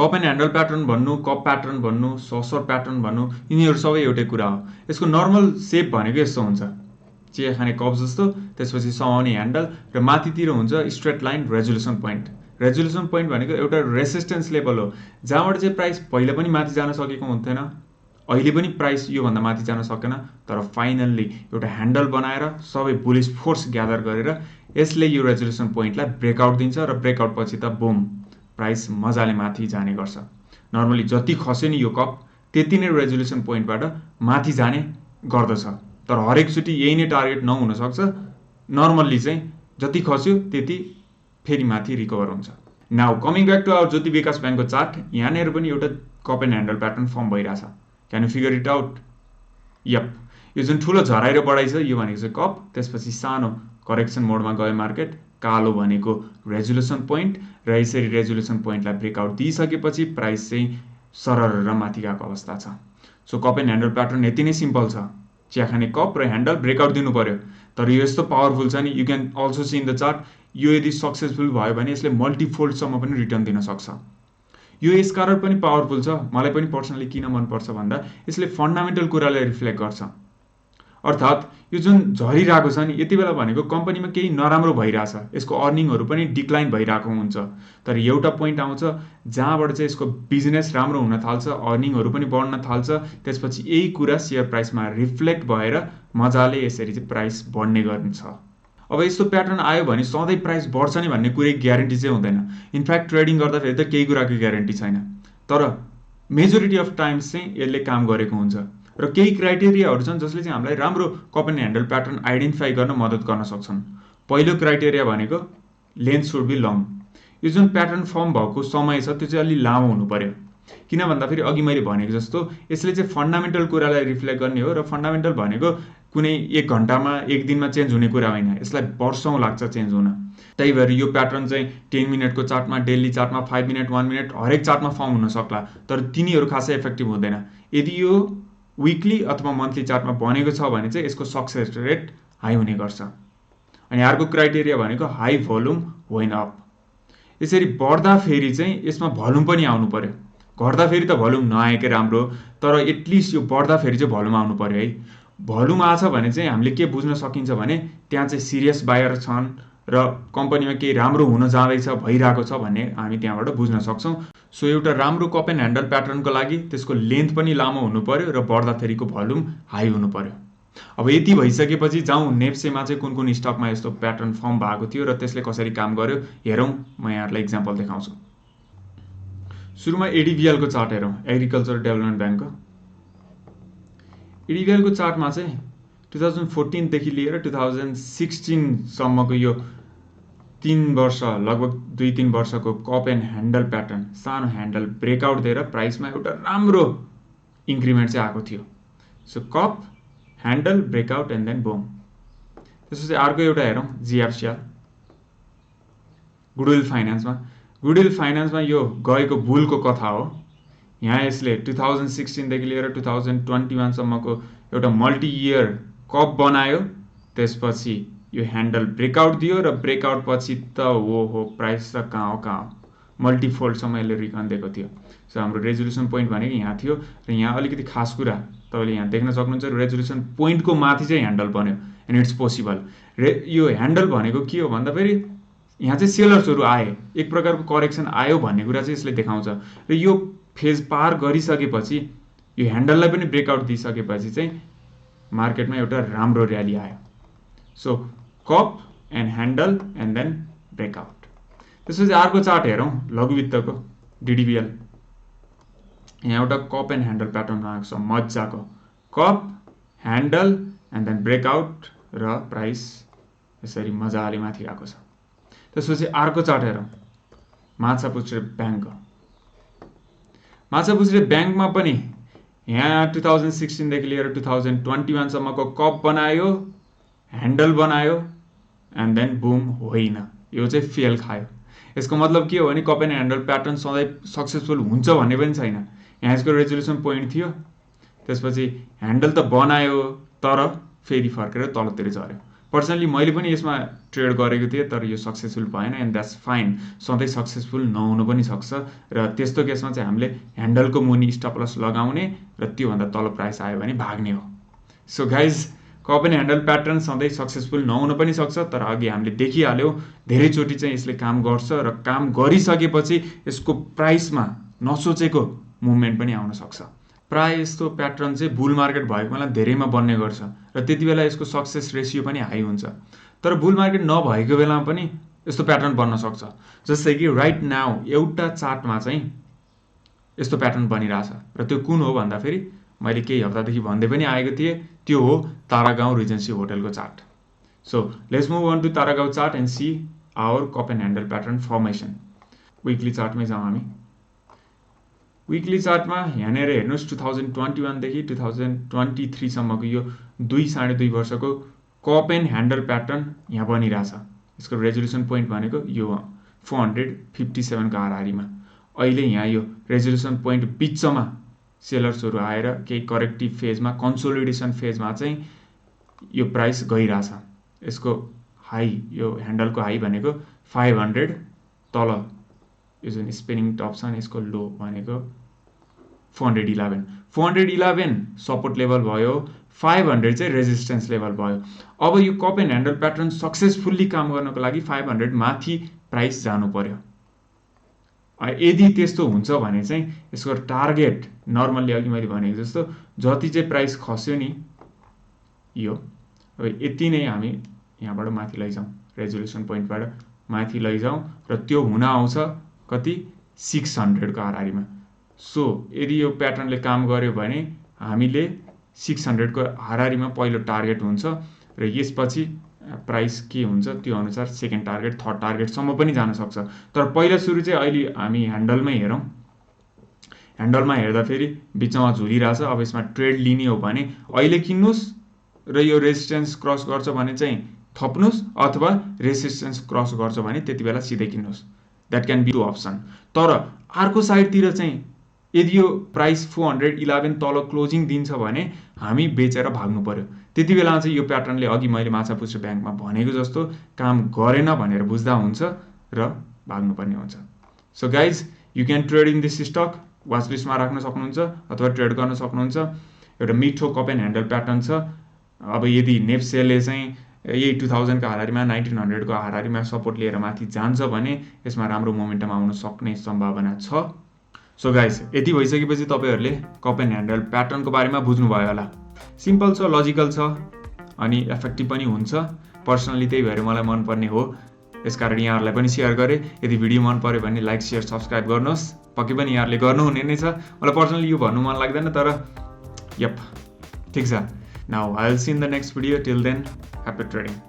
Cup and handle pattern भन्नु, cup pattern भन्नु, ससर pattern भन्नु, यिनीहरू सबै एउटै कुरा हो। यसको नर्मल सेप भनेको यस्तो हुन्छ, चिया खाने कप जस्तो, त्यसपछि समाउने ह्यान्डल र माथितिर हुन्छ straight line resolution point. Resolution point भनेको एउटा रेसिस्टेन्स लेभल हो, जहाँबाट चाहिँ प्राइस पहिला पनि माथि जान सकेको हुन्थेन, अहिले पनि प्राइस योभन्दा माथि जान सकेन, तर फाइनल्ली एउटा ह्यान्डल बनाएर सबै बुलिस फोर्स ग्यादर गरेर यसले यो रेजुलेसन पोइन्टलाई ब्रेकआउट दिन्छ र ब्रेकआउट पछि त बुम प्राइस मजाले माथि जाने गर्छ। नर्मली जति खस्यो नि यो कप त्यति नै रेजुलेसन पोइन्टबाट माथि जाने गर्दछ, तर हरेकचोटि यही नै टार्गेट नहुन सक्छ। नर्मल्ली चाहिँ जति खस्यो त्यति फेरि माथि रिकभर हुन्छ। Now coming back to our Jyoti Bikash ब्याङ्कको चार्ट, यहाँनिर पनि एउटा cup and handle pattern form भइरहेछ। Can you figure it out? Yup, यो जुन ठुलो झराइ र बढाइ छ यो भनेको चाहिँ कप, त्यसपछि सानो करेक्सन मोडमा गयो मार्केट, कालो भनेको रेजुलेसन पोइन्ट, र यसरी रेजुलेसन पोइन्टलाई ब्रेकआउट दिइसकेपछि प्राइस चाहिँ सरर र माथि गएको अवस्था छ। So cup and handle pattern यति नै सिम्पल छ, चिया खाने कप र ह्यान्डल ब्रेकआउट दिनु पर्यो। तर यो यस्तो पावरफुल छ नि, you can also see in the chart, यो यदि सक्सेसफुल भयो भने यसले मल्टिफोल्डसम्म पनि रिटर्न दिन सक्छ। यो यसकारण पनि पावरफुल छ, मलाई पनि पर्सनली किन मनपर्छ भन्दा यसले फन्डामेन्टल कुरालाई रिफ्लेक्ट गर्छ। अर्थात् यो जुन झरिरहेको छ नि यति बेला भनेको कम्पनीमा केही नराम्रो भइरहेछ, यसको अर्निङहरू पनि डिक्लाइन भइरहेको हुन्छ, तर एउटा पोइन्ट आउँछ जहाँबाट चाहिँ यसको बिजनेस राम्रो हुन थाल्छ, अर्निङहरू पनि बढ्न थाल्छ, त्यसपछि यही कुरा सेयर प्राइसमा रिफ्लेक्ट भएर मजाले यसरी चाहिँ प्राइस बढ्ने गर्छ। अब यस्तो प्याटर्न आयो भने सधैँ प्राइस बढ्छ नि भन्ने कुरै ग्यारेन्टी चाहिँ हुँदैन। इनफ्याक्ट ट्रेडिङ गर्दाखेरि त केही कुराको ग्यारेन्टी छैन, तर मेजोरिटी अफ टाइम्स चाहिँ यसले काम गरेको हुन्छ। र केही क्राइटेरियाहरू छन् जसले चाहिँ हामीलाई राम्रो cup and handle pattern identify गर्न मद्दत गर्न सक्छन्। पहिलो क्राइटेरिया भनेको लेन्थ सुड बी लङ। यो जुन प्याटर्न फर्म भएको समय छ त्यो चाहिँ अलि लामो हुनु पर्यो। किन भन्दाखेरि अघि मैले भनेको जस्तो यसले चाहिँ फन्डामेन्टल कुरालाई रिफ्लेक्ट गर्ने हो, र फन्डामेन्टल भनेको कुनै एक घन्टामा एक दिनमा चेन्ज हुने कुरा होइन, यसलाई वर्षौँ लाग्छ चेन्ज हुन। त्यही भएर यो प्याटर्न चाहिँ 10 मिनटको चार्टमा, डेली चार्टमा 5 मिनट 1 मिनट हरेक चार्टमा फर्म हुन सक्ला, तर तिनीहरू खासै इफेक्टिभ हुँदैन। यदि यो विकली अथवा मन्थली चार्टमा बनेको छ भने चाहिँ यसको सक्सेस रेट हाई हुने गर्छ। अनि अर्को क्राइटेरिया भनेको हाई भोल्युम वेन अप। यसरी बढ्दाखेरि चाहिँ यसमा भोल्युम पनि आउनु पर्यो। घट्दाखेरि त भोल्युम नआएकै राम्रो, तर एटलिस्ट यो बढ्दाखेरि चाहिँ भोल्युम आउनु पर्यो है। भोल्युम आछ भने चाहिँ हामीले के बुझ्न सकिन्छ भने त्यहाँ चाहिँ सिरियस बायर छन् र कम्पनीमा केही राम्रो हुन जाँदैछ, भइरहेको छ भन्ने हामी त्यहाँबाट बुझ्न सक्छौँ। सो एउटा राम्रो कप एन्ड ह्यान्डल प्याटर्नको लागि त्यसको लेन्थ पनि लामो हुनु पर्यो र बढ्दाखेरिको भोल्युम हाई हुनु पर्यो। अब यति भइसकेपछि जाउँ नेप्सेमा चाहिँ कुन कुन स्टकमा यस्तो प्याटर्न फर्म भएको थियो र त्यसले कसरी काम गर्यो हेरौँ। म यहाँहरूलाई इक्जाम्पल देखाउँछु। सुरुमा एडिभिएलको चार्ट हेरौँ, एग्रिकल्चर डेभलपमेन्ट ब्याङ्कको। एडिभिएलको चार्टमा चाहिँ 2014 देखि लिएर 2016 सम्मको यो 3 वर्ष, लगभग 2-3 वर्षको कप एन्ड ह्यान्डल प्याटर्न, सानो ह्यान्डल ब्रेकआउट दिएर प्राइसमा एउटा राम्रो इन्क्रिमेन्ट चाहिँ आएको थियो। So cup handle breakout and then boom. त्यसपछि अर्को एउटा हेरौँ, जिएफसिएल, गुडविल फाइनेन्समा। गुडविल फाइनेन्समा यो गएको बुलको कथा हो। यहाँ यसले 2016 देखि लिएर 2021 सम्मको एउटा मल्टी इयर कप बनायो, त्यसपछि यो ह्यान्डल ब्रेकआउट दियो र ब्रेकआउट पछि त हो प्राइस त कहाँ मल्टिफोल्डसम्म यसले रिटर्न दिएको थियो। सो हाम्रो रेजुलेसन पोइन्ट भनेको यहाँ थियो, र यहाँ अलिकति खास कुरा तपाईँले यहाँ देख्न सक्नुहुन्छ, रेजुलेसन पोइन्टको माथि चाहिँ ह्यान्डल बन्यो एन्ड इट्स पोसिबल। यो ह्यान्डल भनेको के हो भन्दाखेरि यहाँ चाहिँ सेलर्सहरू आए, एक प्रकारको करेक्सन आयो भन्ने कुरा चाहिँ यसले देखाउँछ। र यो फेज पार गरिसकेपछि यो ह्यान्डललाई पनि ब्रेकआउट दिइसकेपछि चाहिँ मार्केटमा एउटा राम्रो र्याली आयो। So cup and handle and then breakout. त्यसपछि अर्को चार्ट हेरौँ, लघुवित्तको डिडिबिएल। यहाँ एउटा कप एन्ड ह्यान्डल प्याटर्न आएको छ मजाको, cup handle and then breakout र प्राइस यसरी मजाले माथि गएको छ। त्यसपछि अर्को चार्ट हेरौँ, माछापुच्छ्रे ब्याङ्कको। माछापुच्छ्रे ब्याङ्कमा पनि यहाँ 2016 देखि लिएर 2021 सम्मको कप बनायो, ह्यान्डल बनायो एन्ड देन बुम होइन, यो चाहिँ फेल खायो। यसको मतलब के हो भने कप एन्ड ह्यान्डल प्याटर्न सधैँ सक्सेसफुल हुन्छ भन्ने पनि छैन। यहाँ यसको रेजुलेसन पोइन्ट थियो, त्यसपछि ह्यान्डल त बनायो तर फेरि फर्केर तलतिर झऱ्यो। पर्सनली मैले पनि यसमा ट्रेड गरेको थिएँ, तर यो सक्सेसफुल भएन एन्ड द्याट्स फाइन। सधैँ सक्सेसफुल नहुनु पनि सक्छ र त्यस्तो केसमा चाहिँ हामीले ह्यान्डलको मुनि स्टप लस लगाउने र त्योभन्दा तल प्राइस आयो भने भाग्ने हो। So guys, cup and handle pattern सधैँ सक्सेसफुल नहुन पनि सक्छ, तर अघि हामीले देखिहाल्यौँ धेरैचोटि चाहिँ यसले काम गर्छ र काम गरिसकेपछि यसको प्राइसमा नसोचेको मुभमेन्ट पनि आउन सक्छ। प्राय यस्तो प्याटर्न चाहिँ बुल मार्केट भएको बेला धेरैमा बन्ने गर्छ र त्यति बेला यसको सक्सेस रेसियो पनि हाई हुन्छ। तर बुल मार्केट नभएको बेलामा पनि यस्तो प्याटर्न बन्न सक्छ। जस्तै कि राइट नाउ एउटा चार्टमा चाहिँ यस्तो प्याटर्न बनिरहेछ र त्यो कुन हो भन्दाखेरि मैले केही हप्तादेखि भन्दै पनि आएको थिएँ, त्यो हो तारागाउँ रिजेन्सी होटलको chart. So let's move on to Taragaon chart and see our cup and handle pattern formation. Weekly चार्टमै जाउँ हामी। विकली चार्टमा यहाँनिर हेर्नुहोस् 2021 देखि 2023 सम्मको यो 2.5 वर्षको कप एन्ड ह्यान्डल प्याटर्न यहाँ बनिरहेछ। यसको रेजोल्युसन पोइन्ट भनेको यो 457 को हाराहारीमा। अहिले यहाँ यो रेजोल्युसन पोइन्ट बिचमा सेलर्सहरू आएर केही करेक्टिभ फेजमा, कन्सोलिडेसन फेजमा चाहिँ यो प्राइस गइरहेछ। यसको हाई, यो ह्यान्डलको हाई भनेको 500, तल यो जुन स्पिनिङ टप छ यसको लो भनेको 411। 411 सपोर्ट लेभल भयो, 500 चाहिँ रेजिस्टेन्स लेभल भयो। अब यो cup and handle pattern successfully काम गर्नको लागि 500 माथि प्राइस जानु पर्यो। यदि त्यस्तो हुन्छ भने चाहिँ यसको टार्गेट नर्मल्ली अघि मैले भनेको जस्तो जति चाहिँ प्राइस खस्यो नि यो, अब यति नै हामी यहाँबाट माथि लैजाउँ, रेजोल्युसन पोइन्टबाट माथि लैजाउँ र त्यो हुन आउँछ कति 600 को हाराहारीमा। सो यदि यो प्याटर्नले काम गर्यो भने हामीले 600 को हाराहारीमा पहिलो टार्गेट हुन्छ र यसपछि प्राइस के हुन्छ त्यो अनुसार सेकेन्ड टार्गेट, थर्ड टार्गेटसम्म पनि जान सक्छ। तर पहिला सुरु चाहिँ अहिले हामी ह्यान्डलमै हेरौँ। ह्यान्डलमा हेर्दा फेरि बिचमा झुलिरहेछ। अब यसमा ट्रेड लिने हो भने अहिले किन्नुहोस् र यो रेजिस्टेन्स क्रस गर्छ भने चाहिँ थप्नुहोस्, अथवा रेजिस्टेन्स क्रस गर्छ भने त्यति बेला सिधै किन्नुहोस्। That can be two option. तर अर्को साइडतिर चाहिँ यदि यो प्राइस 411 तल क्लोजिङ दिन्छ भने हामी बेचेर भाग्नु पर्यो। त्यति बेला चाहिँ यो प्याटर्नले अघि मैले माछापुच्छ्रे ब्याङ्कमा भनेको जस्तो काम गरेन भनेर बुझ्दा हुन्छ र भाग्नुपर्ने हुन्छ। So guys, you can trade in this stock, watch लिस्टमा राख्न सक्नुहुन्छ अथवा ट्रेड गर्न सक्नुहुन्छ। एउटा मिठो कप एन्ड ह्यान्डल प्याटर्न छ। अब यदि नेप्सेले चाहिँ यही 2000 को हाराहारीमा, 1900 को हाराहारीमा सपोर्ट लिएर माथि जान्छ भने यसमा राम्रो मोमेन्टम आउन सक्ने सम्भावना छ। सो गाइज, यति भइसकेपछि तपाईँहरूले कप एन्ड ह्यान्डल प्याटर्नको बारेमा बुझ्नुभयो होला। सिम्पल छ, लजिकल छ अनि इफेक्टिभ पनि हुन्छ। पर्सनली त्यही भएर मलाई मनपर्ने हो, यसकारण यहाँहरूलाई पनि सेयर गरेँ। यदि भिडियो मन पर्यो भने लाइक, सेयर, सब्सक्राइब गर्नुहोस्। पक्कै पनि यहाँहरूले गर्नुहुने नै छ। मलाई पर्सनली यो भन्नु मन लाग्दैन, तर यप, ठिक छ। Now I will see in the next video. Till then, happy trading.